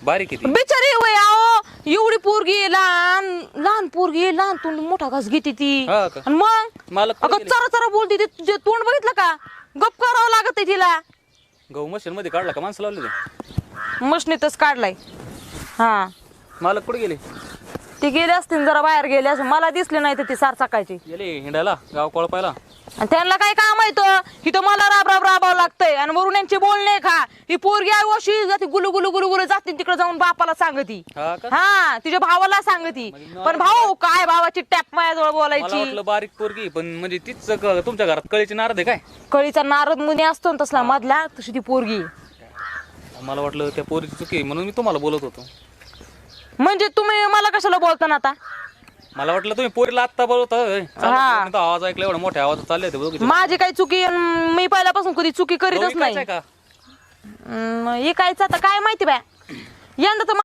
बारीक किती बिचारी वय अहो एवढी पोरगी लहान लहान पोरगी लहान तोंड मोठा घास घेते ती हा का? आणि मग मालक कुठे अगं चरा चरा बोलते ती तुझे तोंड बघितलं का गप करावं लागत आहे तिला गहू मशीन मध्ये काढला का माणसं लावले ते मशनीतच काढलाय हा मालक कुठे गेले ते गेले असतील जरा बाहेर गेले असं मला दिसले नाही तर ती सार सकाळची गेले हिंडायला गाव कोळपायला आणि त्यांना काय काम आहे तो इथं मला राबावं लागतंय आणि वरून यांचे बोलणे का ही पोरगी आहे वशी जाते गुलू गुलू गुलू गुलू जाते तिकडे जाऊन बापाला सांगती हा का? हा तिच्या भावाला सांगती पण भाऊ काय भावाची टॅप माझ्याजवळ मला बोलायची वाटलं बारीक पोरगी पण म्हणजे तीच तुमच्या घरात कळीची नारद आहे काय कळीचा नारद मुनी असतो ना तसला मधला तशी ती पोरगी मला वाटलं त्या पोरीची चुकी आहे म्हणून मी तुम्हाला बोलत होतो म्हणजे तुम्ही मला कशाला बोलता ना आता मला वाटलं तुम्ही पोरीला आत्ता बोलत हा. आवाज ऐकला एवढा मोठ्या आवाजात चालले होते माझी काही चुकी मी पहिल्यापासून कधी चुकी करीतच नाही का हे कायच आता काय माहिती बाय यंदा तर